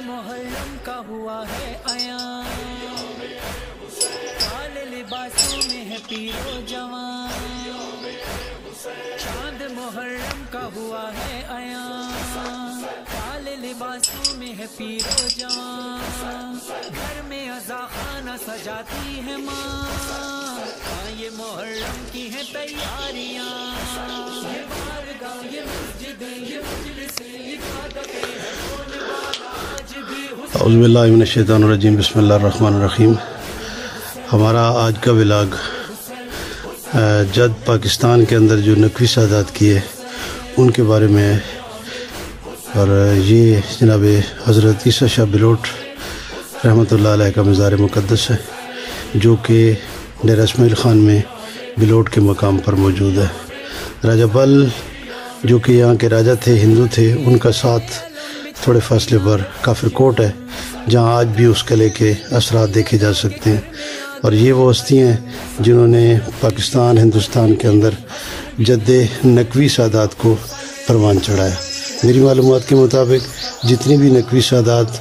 محرم کا ہوا ہے عیاں، کالے لباسوں میں ہے پیر و جوان، چاند محرم کا ہوا ہے عیاں، کالے لباسوں میں ہے پیر و جوان، گھر میں عزا خانہ سجاتی ہے ماں، ہاں یہ محرم کی ہیں تیاریاں، یہ بارگاہ یہ مسجدیں یہ مجلسیں عبادتیں ہے ہونے والا آج بھی۔ اعوذ باللہ من الشیطان الرجیم، بسم اللہ الرحمن الرحیم۔ ہمارا آج کا ولاگ جد پاکستان کے اندر جو نقوی سادات کیے ان کے بارے میں ہے، اور یہ جناب حضرت عیسیٰ شاہ بلوٹ رحمۃ اللہ علیہ کا مزار مقدس ہے، جو کہ ڈیرہ اسماعیل خان میں بلوٹ کے مقام پر موجود ہے۔ راجہ بل جو کہ یہاں کے راجہ تھے، ہندو تھے، ان کا ساتھ تھوڑے فاصلے پر کافر کوٹ ہے، جہاں آج بھی اس قلعے کے اثرات دیکھے جا سکتے ہیں، اور یہ وہ ہستی ہیں جنہوں نے پاکستان ہندوستان کے اندر جد نقوی سادات کو پروان چڑھایا۔ میری معلومات کے مطابق جتنی بھی نقوی سادات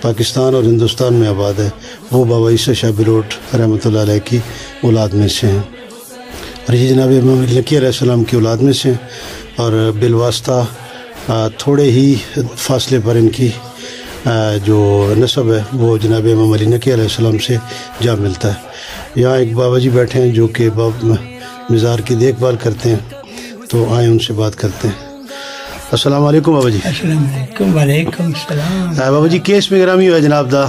پاکستان اور ہندوستان میں آباد ہے وہ بابا عیسیٰ شاہ بلوٹ رحمۃ اللہ علیہ کی اولاد میں سے ہیں، اور یہ جناب امام علی نقی علیہ السلام کی اولاد میں سے ہیں، اور بالواسطہ تھوڑے ہی فاصلے پر ان کی جو نسب ہے وہ جناب امام علی نقی علیہ السلام سے جا ملتا ہے۔ یہاں ایک بابا جی بیٹھے ہیں جو کہ مزار کی دیکھ بھال کرتے ہیں، تو آئیں ان سے بات کرتے ہیں۔ السلام علیکم بابا جی۔ السلام علیکم۔ وعلیکم السلام۔ بابا جی کیس میں گرامی ہوا جناب دا؟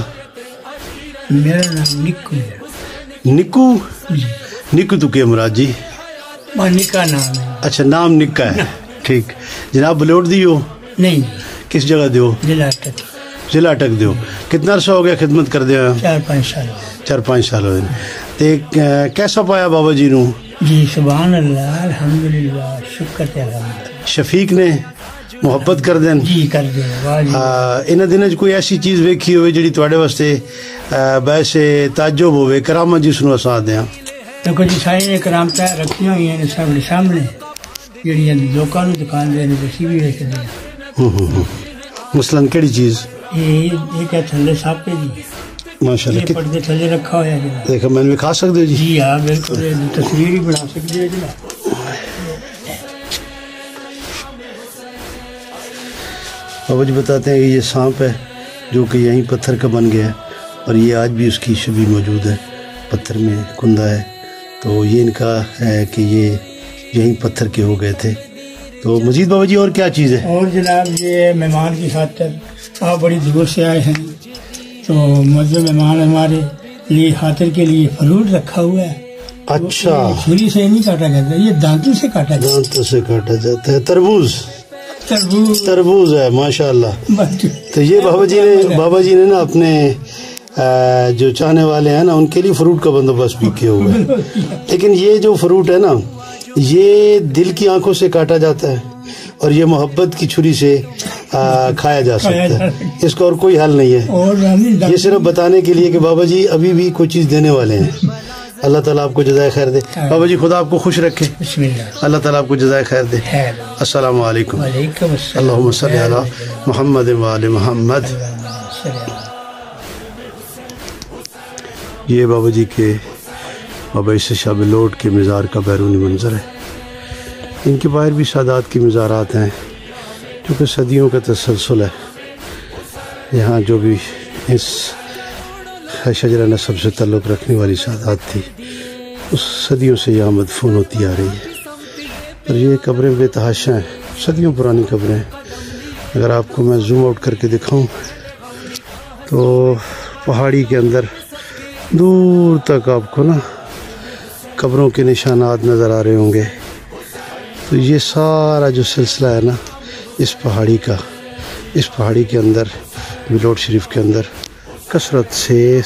میرا نام نکو ہے۔ نکو؟ نکو تو کیا مراد جی؟ نکا نام ہے۔ اچھا، نام نکا ہے، ٹھیک۔ جناب بلوٹ دیو؟ نہیں، کس جگہ دیو؟ ضلع اٹک۔ ضلع اٹک دیو۔ کتنا عرصہ ہو گیا خدمت کر دیا؟ 4-5 سال۔ 4-5 سال ہوئے۔ تو کیسا پایا بابا جی نو؟ جی سبحان اللہ، الحمدللہ، شکر ہے الحمدللہ۔ شفیق نے محبت کر دین؟ جی کر دیں۔ انہاں دنوں کوئی ایسی چیز ویکھی ہوئے جڑی تواڈے واسطے باعث تعجب ہوئے، کرامت جس نو اساں دیاں؟ دیکھو جی، ساری نے کرامتیں رکھی ہوئی ہیں سب کے سامنے، جڑیاں لوکاں نوں دکھان دے نے اسی بھی ویکھدے ہیں۔ مثلاً کیڑی چیز؟ یہ کیا تھلے ساپے جی، ماشاءاللہ یہ پردے تھلے رکھا ہوا ہے جی۔ دیکھو میں نے کھا سکتے ہو جی؟ جی ہاں بالکل، تصویر ہی بنا سکتے ہو جی۔ بابا جی بتاتے ہیں کہ یہ سانپ ہے جو کہ یہیں پتھر کا بن گیا ہے، اور یہ آج بھی اس کی شبیہ موجود ہے، پتھر میں کندہ ہے، تو یہ ان کا ہے کہ یہ یہیں پتھر کے ہو گئے تھے۔ تو مزید بابا جی اور کیا چیز ہے؟ اور جناب یہ مہمان کی خاطر آپ بڑی دور سے آئے ہیں، تو مزے مہمان ہمارے لیے خاطر کے لیے فروٹ رکھا ہوا ہے۔ اچھا، چھری سے نہیں کاٹا جاتا، یہ دانتوں سے کاٹا جاتا ہے۔ دانتوں سے کاٹا جاتا ہے۔ تربوز؟ تربوز ہے، ماشاءاللہ۔ تو یہ بابا جی نے نا اپنے جو چاہنے والے ہیں نا ان کے لیے فروٹ کا بندوبست بھی کیا ہوا ہے، لیکن یہ جو فروٹ ہے نا یہ دل کی آنکھوں سے کاٹا جاتا ہے، اور یہ محبت کی چھری سے کھایا جا سکتا ہے، اس کا اور کوئی حل نہیں ہے۔ یہ صرف بتانے کے لیے کہ بابا جی ابھی بھی کوئی چیز دینے والے ہیں۔ اللہ تعالیٰ آپ کو جزائے خیر دے۔ بابا جی خدا آپ کو خوش رکھے، اللہ تعالیٰ آپ کو جزائے خیر دے۔ السلام علیکم۔ اللہم صلی علی محمد وآل محمد۔ یہ بابا جی کے بابا عیسیٰ شاہ بلوٹ کے مزار کا بیرونی منظر ہے۔ ان کے باہر بھی سادات کی مزارات ہیں جو کہ صدیوں کا تسلسل ہے۔ یہاں جو بھی اس شجرہ نسب سے تعلق رکھنے والی سادات تھی اس صدیوں سے یہاں مدفون ہوتی آ رہی ہے. اور یہ قبریں بے تحاشا ہیں، صدیوں پرانی قبریں ہیں. اگر آپ کو میں زوم آؤٹ کر کے دکھاؤں تو پہاڑی کے اندر دور تک آپ کو نا قبروں کے نشانات نظر آ رہے ہوں گے. تو یہ سارا جو سلسلہ ہے نا اس پہاڑی کے اندر بلوٹ شریف کے اندر کثرت سے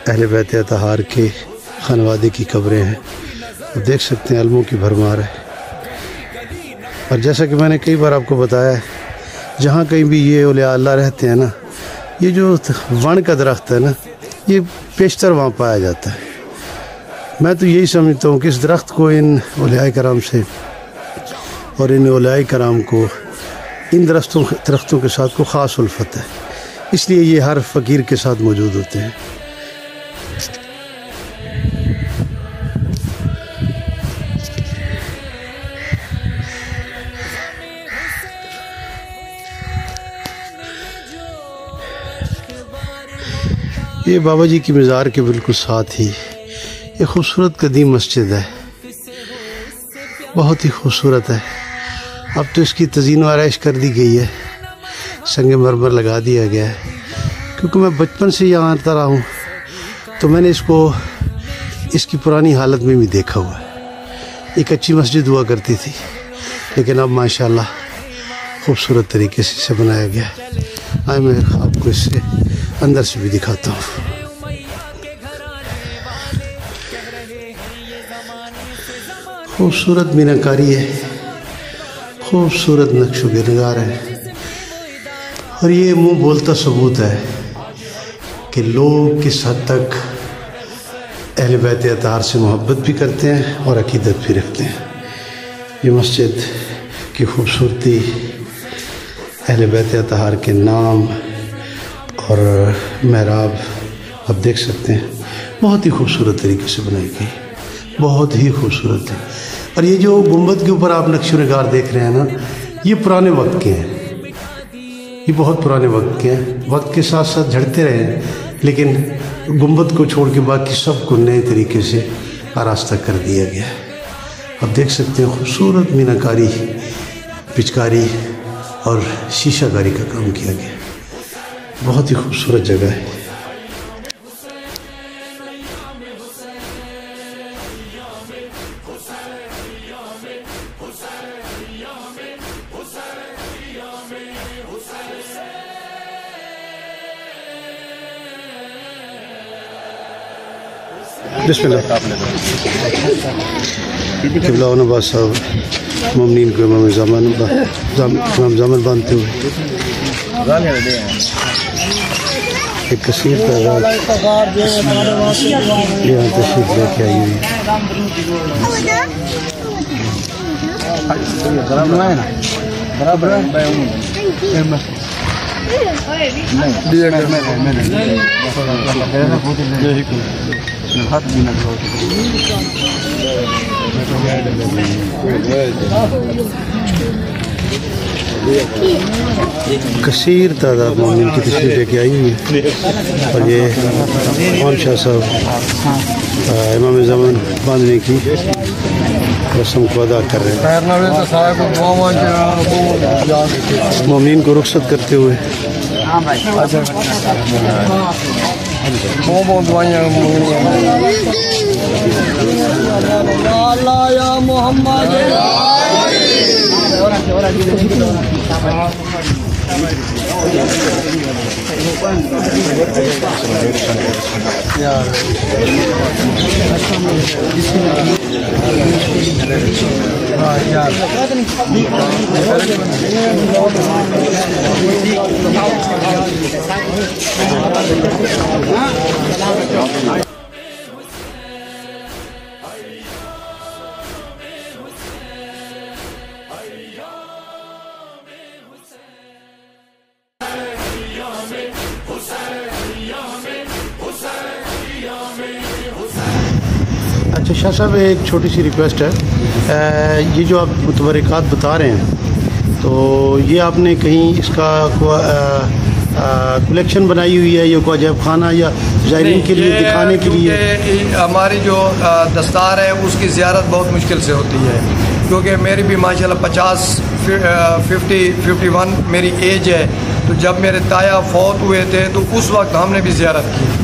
اہل بیت اطہار کے خانوادے کی قبریں ہیں. آپ دیکھ سکتے ہیں علموں کی بھرمار ہے. اور جیسا کہ میں نے کئی بار آپ کو بتایا ہے، جہاں کہیں بھی یہ اولیاء اللہ رہتے ہیں نا، یہ جو ون کا درخت ہے نا یہ پیشتر وہاں پایا جاتا ہے. میں تو یہی سمجھتا ہوں کہ اس درخت کو ان اولیاء کرام سے اور ان اولیاء کرام کو ان درختوں کے ساتھ کو خاص الفت ہے، اس لیے یہ ہر فقیر کے ساتھ موجود ہوتے ہیں. یہ بابا جی کی مزار کے بالکل ساتھ ہی یہ خوبصورت قدیم مسجد ہے، بہت ہی خوبصورت ہے. اب تو اس کی تزئین و آرائش کر دی گئی ہے، سنگ مرمر لگا دیا گیا ہے. کیونکہ میں بچپن سے یہاں آتا رہا ہوں تو میں نے اس کی پرانی حالت میں بھی دیکھا ہوا ہے. ایک اچھی مسجد ہوا کرتی تھی، لیکن اب ماشاءاللہ خوبصورت طریقے سے اسے بنایا گیا ہے. آئے میں آپ کو اس سے اندر سے بھی دکھاتا ہوں. خوبصورت میناکاری ہے، خوبصورت نقش و نگار ہے. اور یہ منہ بولتا ثبوت ہے کہ لوگ کس حد تک اہل بیت اطہار سے محبت بھی کرتے ہیں اور عقیدت بھی رکھتے ہیں. یہ مسجد کی خوبصورتی، اہل بیت اطہار کے نام اور محراب آپ دیکھ سکتے ہیں، بہت ہی خوبصورت طریقے سے بنائی گئی، بہت ہی خوبصورت ہے. اور یہ جو گنبد کے اوپر آپ نقش و نگار دیکھ رہے ہیں نا، یہ پرانے وقت کے ہیں، یہ بہت پرانے وقت کے ہیں. وقت کے ساتھ ساتھ جھڑتے رہے ہیں، لیکن گنبد کو چھوڑ کے باقی سب کو نئے طریقے سے آراستہ کر دیا گیا ہے. آپ دیکھ سکتے ہیں خوبصورت میناکاری، پچکاری اور شیشہ کاری کا کام کیا گیا. بہت ہی خوبصورت جگہ ہے. بسم اللہ. قبلہ و نواز صاحب مومنین کو امام زمان باندھتے ہوئے ایک کثیر تعداد یہاں تشریف لے کے آئی ہوئی کثیر تعداد مومنین کی تشریف لے کے آئی ہوئی ہے. اور یہ خان شاہ صاحب امام زمان باندھنے کی رسم کو ادا کر رہے ہیں. مومنین کو رخصت کرتے ہوئے اچھا شاہ صاحب ایک چھوٹی سی ریکویسٹ ہے. یہ جو آپ متبرکات بتا رہے ہیں تو یہ آپ نے کہیں اس کا کلیکشن بنائی ہوئی ہے یہ کوئی عجائب خانہ یا زائرین کے لیے دکھانے کے لیے؟ ہماری جو دستار ہے اس کی زیارت بہت مشکل سے ہوتی ہے، کیونکہ میری بھی ماشاءاللہ 51 میری ایج ہے. تو جب میرے تایا فوت ہوئے تھے تو اس وقت ہم نے بھی زیارت کی تھی،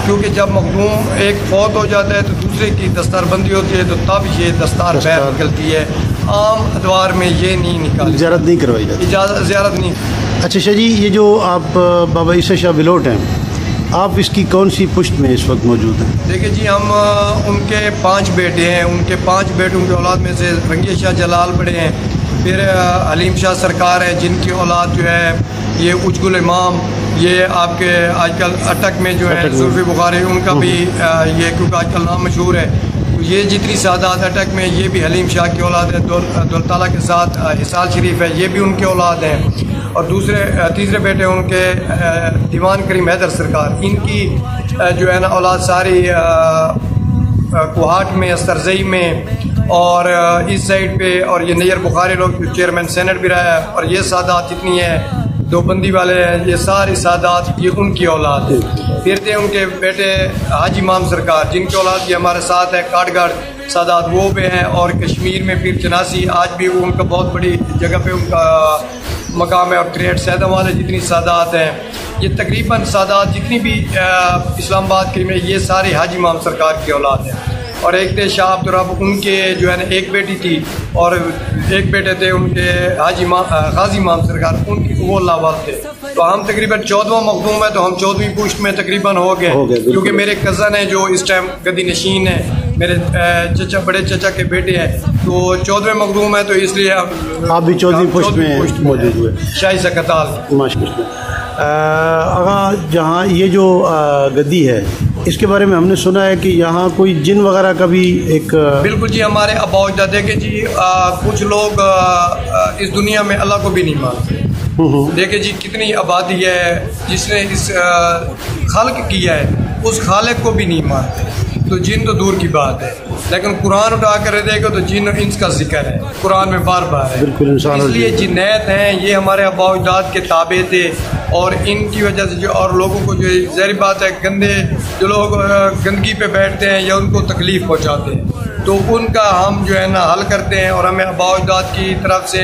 کیونکہ جب مخدوم ایک فوت ہو جاتا ہے تو دوسرے کی دستار بندی ہوتی ہے، تو تب یہ دستار باہر نکلتی ہے. عام ادوار میں یہ نہیں نکالی، زیارت نہیں کروائی جاتی، زیارت نہیں. اچھا شاہ جی، یہ جو آپ بابا عیسیٰ شاہ بلوٹ ہیں، آپ اس کی کون سی پشت میں اس وقت موجود ہیں؟ دیکھیں جی، ہم ان کے 5 بیٹے ہیں. ان کے 5 بیٹوں کی اولاد میں سے رنگیہ شاہ جلال بڑے ہیں، پھر حلیم شاہ سرکار ہیں جن کی اولاد جو ہے یہ اجگل امام، یہ آپ کے آج کل اٹک میں جو ہے زلفی بخاری، ان کا بھی یہ کیونکہ آج کل نام مشہور ہے. یہ جتنی سادات اٹک میں یہ بھی حلیم شاہ کی اولاد ہے. دولتالہ کے ساتھ حصال شریف ہے، یہ بھی ان کے اولاد ہیں. اور تیسرے بیٹے ان کے دیوان کریم حیدر سرکار، ان کی جو ہے نا اولاد ساری کوہاٹ میں، استرزئی میں اور اس سائڈ پہ، اور یہ نیر بخاری لوگ چیئرمین سینٹ بھی رہا ہے. اور یہ سادات جتنی ہیں دو بندی والے ہیں، یہ ساری سادات یہ ان کی اولاد ہے. پھر تھے ان کے بیٹے حاجی امام سرکار جن کی اولاد یہ ہمارے ساتھ ہے، کاٹ گڑھ سادات وہ بھی ہیں. اور کشمیر میں پیر چناسی آج بھی ان کا بہت بڑی جگہ پہ ان کا مقام ہے. اور کریٹ سیدہ والے جتنی سادات ہیں، یہ تقریباً سادات جتنی بھی اسلام آباد کے میں یہ سارے حاجی امام سرکار کی اولاد ہیں. اور ایک تھے شاہ عبدالرب، ان کے جو ہے نا ایک بیٹی تھی اور ایک بیٹے تھے ان کے غازی امام سرکار، ان کی وہ لاوال تھے. تو ہم تقریباً 14واں مخدوم ہے، تو ہم 14ویں پشت میں تقریباً ہو گئے، کیونکہ میرے کزن ہیں جو اس ٹائم گدی نشین ہیں، میرے چچا بڑے چچا کے بیٹے ہیں، تو 14ویں مخدوم ہے. تو اس لیے آپ بھی 14ویں پشت میں موجود ہوئے. شاہی سکتال. آغا جہاں یہ جو گدی ہے اس کے بارے میں ہم نے سنا ہے کہ یہاں کوئی جن وغیرہ کا بھی ایک بالکل جی، ہمارے ابا اجداد دیکھیں جی، کچھ لوگ اس دنیا میں اللہ کو بھی نہیں مانتے. دیکھیں جی کتنی آبادی ہے، جس نے اس خلق کیا ہے اس خالق کو بھی نہیں مانتے. تو جن تو دور کی بات ہے، لیکن قرآن اٹھا کر دیکھو تو جن انس کا ذکر ہے قرآن میں بار بار ہے. اس لیے جنیت ہیں یہ ہمارے ابا اجداد کے تابع تھے، اور ان کی وجہ سے جو اور لوگوں کو جو ظاہر بات ہے گندے جو لوگ گندگی پہ بیٹھتے ہیں یا ان کو تکلیف پہنچاتے ہیں، تو ان کا ہم جو ہے نا حل کرتے ہیں. اور ہمیں ابا اجداد کی طرف سے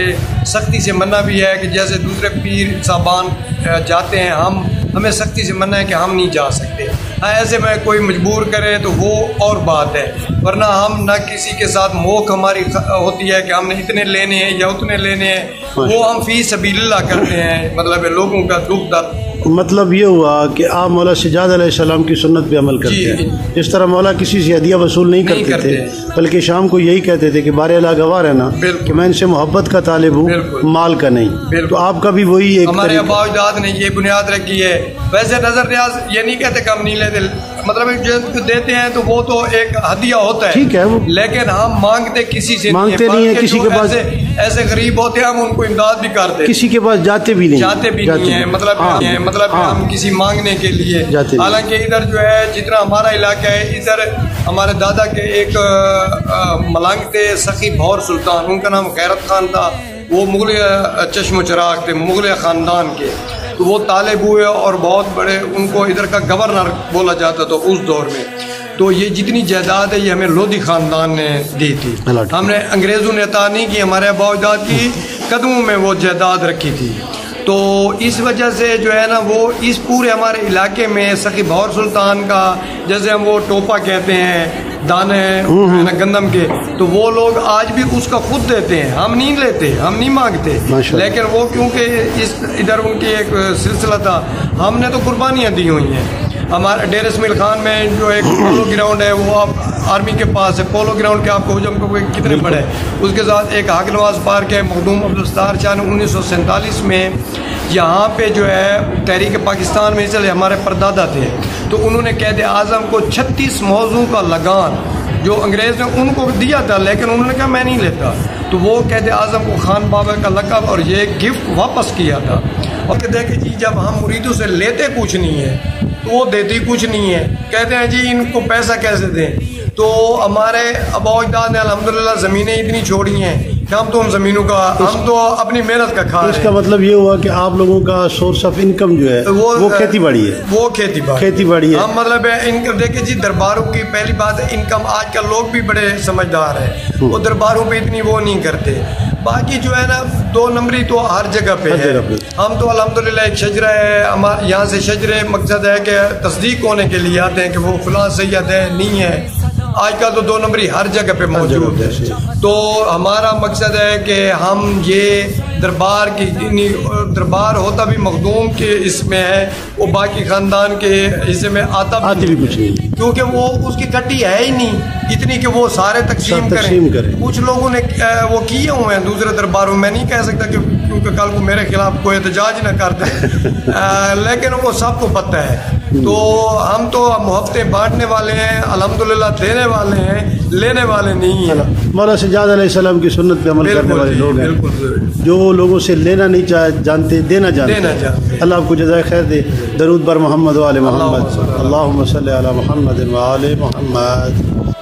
سختی سے منع بھی ہے کہ جیسے دوسرے پیر صاحبان جاتے ہیں، ہمیں سختی سے منع ہے کہ ہم نہیں جا سکتے. ایسے میں کوئی مجبور کرے تو وہ اور بات ہے، ورنہ ہم نہ کسی کے ساتھ موک ہماری ہوتی ہے کہ ہم نے اتنے لینے ہیں یا اتنے لینے ہیں، وہ ہم فی سبیل اللہ کرتے ہیں. مطلب لوگوں کا دکھ درد، مطلب یہ ہوا کہ آپ مولا سجاد علیہ السلام کی سنت پہ عمل کرتے ہیں. جس طرح مولا کسی سے ہدیہ وصول نہیں کرتے تھے، بلکہ شام کو یہی کہتے تھے کہ بار اللہ گواہ رہنا کہ میں ان سے محبت کا طالب ہوں، مال کا نہیں. تو آپ کا بھی وہی ایک ہمارے ابا اجداد نے یہ بنیاد رکھی ہے. ویسے نظر نیاز یہ نہیں کہتے کہ ہم نہیں لیتے، مطلب جو دیتے ہیں تو وہ تو ایک ہدیہ ہوتا ہے، ٹھیک ہے، لیکن ہم مانگتے کسی سے مانگتے نہیں ہیں. کسی کے پاس ایسے غریب ہوتے ہیں ہم ان کو امداد بھی کرتے، کسی کے پاس جاتے بھی نہیں ہیں. مطلب ہم کسی مانگنے کے لیے، حالانکہ ادھر جو ہے جتنا ہمارا علاقہ ہے، ادھر ہمارے دادا کے ایک ملنگ تھے سخی بھور سلطان، ان کا نام غیرت خان تھا. وہ مغلیہ چشم و چراغ تھے، مغلیہ خاندان کے. تو وہ طالب ہوئے اور بہت بڑے، ان کو ادھر کا گورنر بولا جاتا تھا اس دور میں. تو یہ جتنی جائیداد ہے یہ ہمیں لودھی خاندان نے دی تھی. ہم نے انگریزوں نے عطا نہیں کی، ہمارے ابا اجداد کی قدموں میں وہ جائیداد رکھی تھی. تو اس وجہ سے جو ہے نا وہ اس پورے ہمارے علاقے میں سخی بھور سلطان کا، جیسے ہم وہ ٹوپا کہتے ہیں دانے گندم کے، تو وہ لوگ آج بھی اس کا خود دیتے ہیں. ہم نہیں لیتے، ہم نہیں مانگتے، لیکن وہ کیونکہ ادھر ان کی ایک سلسلہ تھا، ہم نے تو قربانیاں دی ہوئی ہیں. ہمارے ڈیر اسمیل خان میں جو ایک پولو گراؤنڈ ہے وہ آپ آرمی کے پاس ہے. پولو گراؤنڈ کے آپ کو حجم کو کتنے بڑے، اس کے ساتھ ایک حق نواز پارک ہے. مخدوم عبدالستار شاہ نے 1947 میں یہاں پہ جو ہے تحریک پاکستان میں، اس لیے ہمارے پردادا تھے، تو انہوں نے قائد اعظم کو 36 موضوع کا لگان جو انگریز نے ان کو دیا تھا، لیکن انہوں نے کہا میں نہیں لیتا. تو وہ قائد اعظم کو خان بابا کا لقب اور یہ گفٹ واپس کیا تھا. اور کہ دیکھیں جی جب ہم مریدوں سے لیتے کچھ نہیں ہے تو وہ دیتی کچھ نہیں ہے، کہتے ہیں جی ان کو پیسہ کیسے دیں. تو ہمارے ابا اجداد نے الحمدللہ زمینیں اتنی چھوڑی ہیں ہم تو ان زمینوں کا ہم تو اپنی محنت کا کھا رہے ہیں. اس کا مطلب یہ ہوا کہ آپ لوگوں کا سورس آف انکم جو ہے وہ کھیتی باڑی ہے. وہ کھیتی باڑی ہے. ہم مطلب دیکھیں جی درباروں کی پہلی بات ہے انکم. آج کل لوگ بھی بڑے سمجھدار ہیں, وہ درباروں پہ اتنی وہ نہیں کرتے. باقی جو ہے نا 2 نمبری تو ہر جگہ پہ ہے. ہم تو الحمدللہ ایک شجرہ ہے ہمارے یہاں سے, شجرے مقصد ہے کہ تصدیق ہونے کے لیے آتے ہیں کہ وہ فلاں سید ہے نہیں ہے. آج کل تو 2 نمبری ہر جگہ پہ موجود ہے. تو ہمارا مقصد ہے کہ ہم یہ دربار کی دربار ہوتا بھی مخدوم کے اس میں ہے, وہ باقی خاندان کے حصے میں آتا بھی کچھ نہیں, کیونکہ وہ اس کی کٹی ہے ہی نہیں اتنی کہ وہ سارے تقسیم کریں. کچھ لوگوں نے وہ کیے ہوئے ہیں دوسرے درباروں میں, نہیں کہہ سکتا کہ کیونکہ کل کو میرے خلاف کوئی احتجاج نہ کر دیں, لیکن وہ سب کو پتہ ہے. تو ہم تو محبتیں بانٹنے والے ہیں الحمدللہ, دینے والے ہیں, لینے والے نہیں ہیں. مولانا سجاد علیہ السلام کی سنت پہ عمل کرنے والے لوگ ہیں جو لوگوں سے لینا نہیں جانتے, دینا جانتے. اللہ آپ کو جزائے خیر دے. درود بر محمد و آل محمد. اللہم صلی علی محمد و آل محمد.